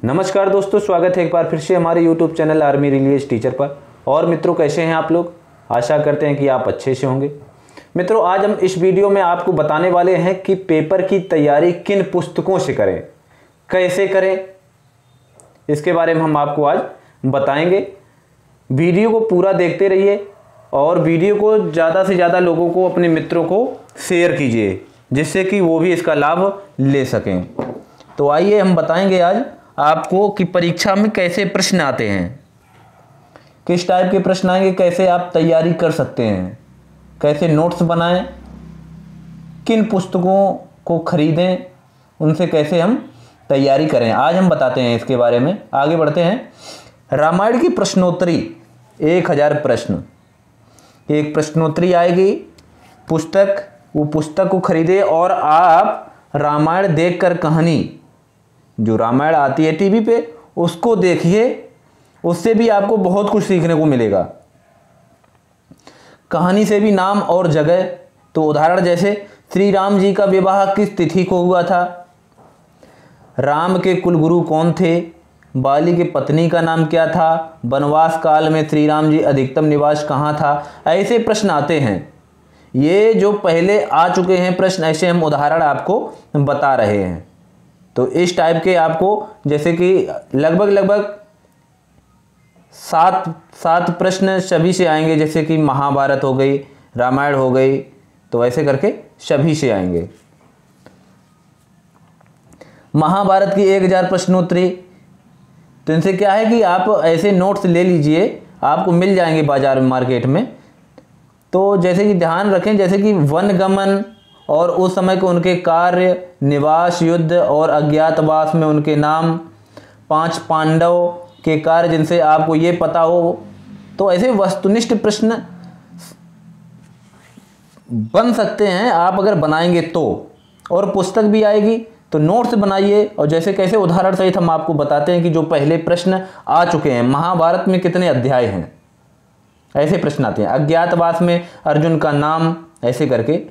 नमस्कार दोस्तों, स्वागत है एक बार फिर से हमारे YouTube channel army release teacher पर। और मित्रों, कैसे हैं आप लोग? आशा करते हैं कि आप अच्छे से होंगे। मित्रों, आज हम इस वीडियो में आपको बताने वाले हैं कि पेपर की तैयारी किन पुस्तकों से करें, कैसे करें, इसके बारे में हम आपको आज बताएंगे। वीडियो को पूरा देखते रहिए और वीडियो को ज़्यादा से ज़्यादा लोगों को, अपने मित्रों को शेयर कीजिए, जिससे कि वो भी इसका लाभ ले सकें। तो आइए हम बताएंगे आज आपको कि परीक्षा में कैसे प्रश्न आते हैं, किस टाइप के प्रश्न आएंगे, कैसे आप तैयारी कर सकते हैं, कैसे नोट्स बनाएं, किन पुस्तकों को खरीदें, उनसे कैसे हम तैयारी करें, आज हम बताते हैं इसके बारे में। आगे बढ़ते हैं। रामायण की प्रश्नोत्तरी 1000 प्रश्न, एक प्रश्नोत्तरी आएगी पुस्तक, वो पुस्तक को खरीदे और आप रामायण देखकर कहानी, जो रामायण आती है टीवी पे, उसको देखिए, उससे भी आपको बहुत कुछ सीखने को मिलेगा। कहानी से भी नाम और जगह, तो उदाहरण जैसे श्री राम जी का विवाह किस तिथि को हुआ था, राम के कुलगुरु कौन थे, बाली की पत्नी का नाम क्या था, वनवास काल में श्री राम जी अधिकतम निवास कहाँ था, ऐसे प्रश्न आते हैं। ये जो पहले आ चुके हैं प्रश्न, ऐसे हम उदाहरण आपको बता रहे हैं। तो इस टाइप के आपको, जैसे कि लगभग 7 प्रश्न सभी से आएंगे, जैसे कि महाभारत हो गई, रामायण हो गई, तो ऐसे करके सभी से आएंगे। महाभारत की 1000 प्रश्नोत्तरी, तो इनसे क्या है कि आप ऐसे नोट्स ले लीजिए, आपको मिल जाएंगे बाजार में, मार्केट में। तो जैसे कि ध्यान रखें, जैसे कि वनगमन और उस समय के उनके कार्य, निवास, युद्ध और अज्ञातवास में उनके नाम, 5 पांडव के कार्य जिनसे आपको ये पता हो, तो ऐसे वस्तुनिष्ठ प्रश्न बन सकते हैं आप अगर बनाएंगे तो। और पुस्तक भी आएगी, तो नोट्स बनाइए, और जैसे कैसे उदाहरण सहित हम आपको बताते हैं कि जो पहले प्रश्न आ चुके हैं, महाभारत में कितने अध्याय हैं, ऐसे प्रश्न आते हैं। अज्ञातवास में अर्जुन का नाम, ऐसे करके।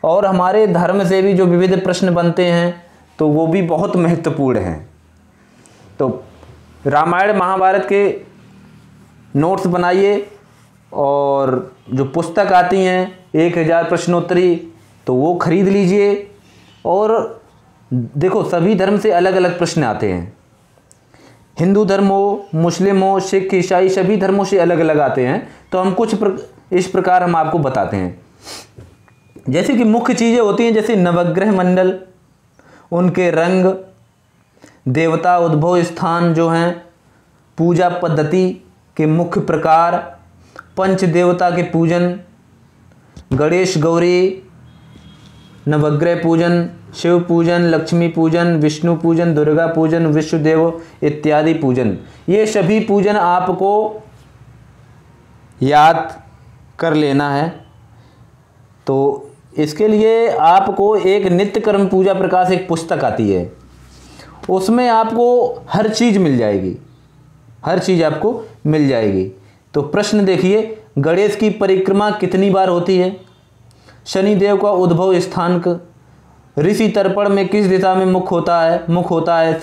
और हमारे धर्म से भी जो विविध प्रश्न बनते हैं, तो वो भी बहुत महत्वपूर्ण हैं। तो रामायण महाभारत के नोट्स बनाइए, और जो पुस्तक आती हैं 1000 प्रश्नोत्तरी, तो वो खरीद लीजिए। और देखो, सभी धर्म से अलग अलग प्रश्न आते हैं। हिंदू धर्म हो, मुस्लिम हो, सिख, ईसाई, सभी धर्मों से अलग अलग आते हैं। तो हम कुछ इस प्रकार हम आपको बताते हैं। जैसे कि मुख्य चीज़ें होती हैं, जैसे नवग्रह मंडल, उनके रंग, देवता उद्भव स्थान जो हैं, पूजा पद्धति के मुख्य प्रकार, पंच देवता के पूजन, गणेश गौरी, नवग्रह पूजन, शिव पूजन, लक्ष्मी पूजन, विष्णु पूजन, दुर्गा पूजन, विश्वदेव इत्यादि पूजन। ये सभी पूजन आपको याद कर लेना है। तो इसके लिए आपको एक नित्य कर्म पूजा प्रकाश एक पुस्तक आती है, उसमें आपको हर चीज़ मिल जाएगी, हर चीज़ आपको मिल जाएगी। तो प्रश्न देखिए, गणेश की परिक्रमा कितनी बार होती है, शनिदेव का उद्भव स्थान, ऋषि तर्पण में किस दिशा में मुख होता है,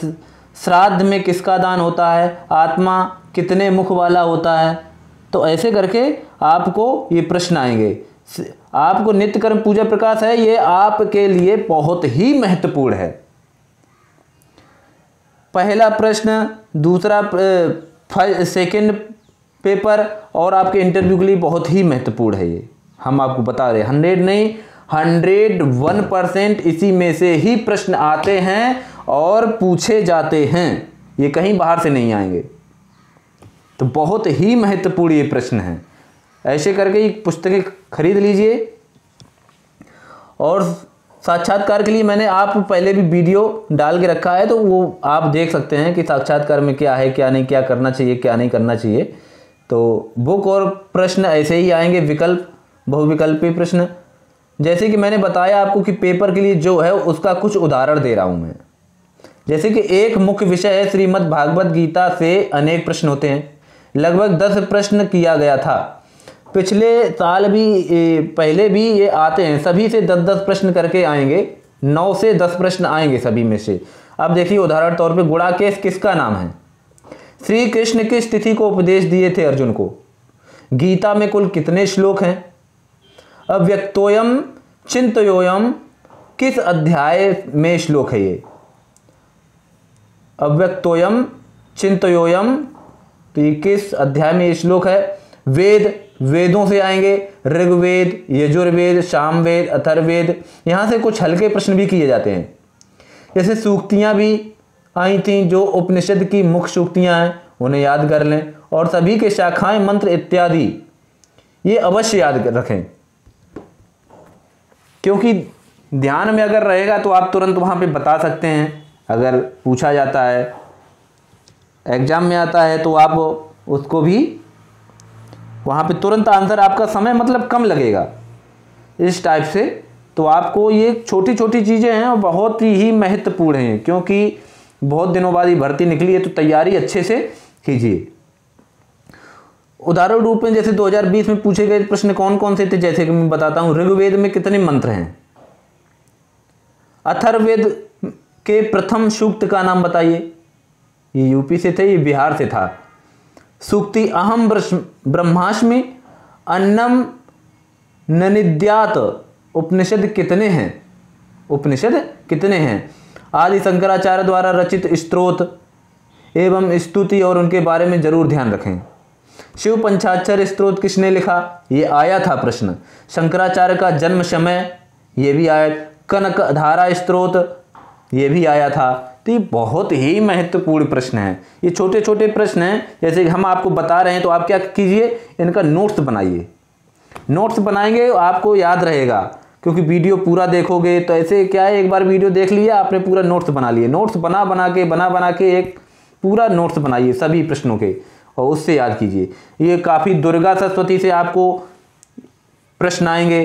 श्राद्ध में किसका दान होता है, आत्मा कितने मुख वाला होता है। तो ऐसे करके आपको ये प्रश्न आएंगे। आपको नित्य कर्म पूजा प्रकाश है, ये आपके लिए बहुत ही महत्वपूर्ण है। पहला प्रश्न, दूसरा, सेकंड पेपर, और आपके इंटरव्यू के लिए बहुत ही महत्वपूर्ण है। ये हम आपको बता रहे हैं, 100 नहीं 101% इसी में से ही प्रश्न आते हैं और पूछे जाते हैं, ये कहीं बाहर से नहीं आएंगे। तो बहुत ही महत्वपूर्ण ये प्रश्न है। ऐसे करके ये पुस्तकें खरीद लीजिए। और साक्षात्कार के लिए मैंने आप पहले भी वीडियो डाल के रखा है, तो वो आप देख सकते हैं कि साक्षात्कार में क्या है, क्या नहीं, क्या करना चाहिए, क्या नहीं करना चाहिए। तो बुक और प्रश्न ऐसे ही आएंगे, विकल्प, बहुविकल्पी प्रश्न। जैसे कि मैंने बताया आपको कि पेपर के लिए जो है उसका कुछ उदाहरण दे रहा हूँ मैं। जैसे कि एक मुख्य विषय है श्रीमद् भागवत गीता से अनेक प्रश्न होते हैं, लगभग 10 प्रश्न किया गया था। पिछले साल भी, पहले भी ये आते हैं, सभी से 10-10 प्रश्न करके आएंगे, 9 से 10 प्रश्न आएंगे सभी में से। अब देखिए उदाहरण तौर पे गुड़ाकेश किसका नाम है? श्री कृष्ण किस तिथि को उपदेश दिए थे अर्जुन को? गीता में कुल कितने श्लोक हैं? अव्यक्तोयम चिंतयोयम किस अध्याय में श्लोक है ये? अव्यक्तोयम चिंतयोयम, तो ये किस अध्याय में ये श्लोक है? वेद, वेदों से आएंगे, ऋग्वेद, यजुर्वेद, सामवेद, अथर्ववेद। यहाँ से कुछ हल्के प्रश्न भी किए जाते हैं, जैसे सूक्तियाँ भी आई थी, जो उपनिषद की मुख्य सूक्तियाँ हैं उन्हें याद कर लें, और सभी के शाखाएं, मंत्र इत्यादि ये अवश्य याद रखें, क्योंकि ध्यान में अगर रहेगा तो आप तुरंत वहाँ पे बता सकते हैं। अगर पूछा जाता है, एग्जाम में आता है, तो आप उसको भी वहाँ पे तुरंत आंसर, आपका समय मतलब कम लगेगा इस टाइप से। तो आपको ये छोटी छोटी चीज़ें हैं और बहुत ही महत्वपूर्ण हैं, क्योंकि बहुत दिनों बाद ये भर्ती निकली है, तो तैयारी अच्छे से कीजिए। उदाहरण रूप में जैसे 2020 में पूछे गए प्रश्न कौन कौन से थे, जैसे कि मैं बताता हूँ। ऋग्वेद में कितने मंत्र हैं? अथर्ववेद के प्रथम सूक्त का नाम बताइए। ये यूपी से थे, ये बिहार से था। सूक्ति अहम ब्रह्मास्मि अन्नम ननिद्यात, उपनिषद कितने हैं? उपनिषद कितने हैं? आदि शंकराचार्य द्वारा रचित स्तोत्र एवं स्तुति और उनके बारे में जरूर ध्यान रखें। शिव पंचाक्षर स्तोत्र किसने लिखा? ये आया था प्रश्न। शंकराचार्य का जन्म समय, ये भी आया। कनक धारा स्तोत्र, ये भी आया था। तो ये बहुत ही महत्वपूर्ण प्रश्न है। ये छोटे छोटे प्रश्न हैं, जैसे कि हम आपको बता रहे हैं, तो आप क्या कीजिए, इनका नोट्स बनाइए। नोट्स बनाएंगे आपको याद रहेगा, क्योंकि वीडियो पूरा देखोगे तो ऐसे क्या है, एक बार वीडियो देख लिया आपने, पूरा नोट्स बना लिए। नोट्स बना बना के एक पूरा नोट्स बनाइए सभी प्रश्नों के, और उससे याद कीजिए। ये काफ़ी दुर्गा सरस्वती से आपको प्रश्न आएंगे।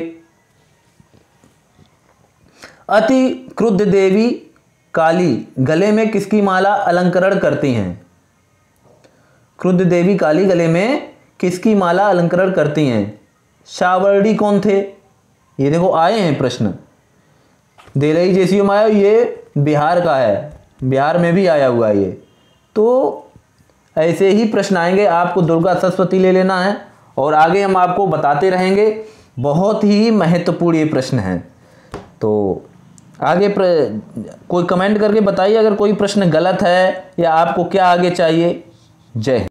अति क्रुद्ध देवी काली गले में किसकी माला अलंकरण करती हैं? क्रुद्ध देवी काली गले में किसकी माला अलंकरण करती हैं? सावर्णी कौन थे? ये देखो आए हैं प्रश्न, देलई जेसीओ में आया, ये बिहार का है, बिहार में भी आया हुआ है ये। तो ऐसे ही प्रश्न आएंगे, आपको दुर्गा सरस्वती ले लेना है, और आगे हम आपको बताते रहेंगे। बहुत ही महत्वपूर्ण ये प्रश्न हैं। तो आगे कोई कमेंट करके बताइए अगर कोई प्रश्न गलत है, या आपको क्या आगे चाहिए। जय हिंद।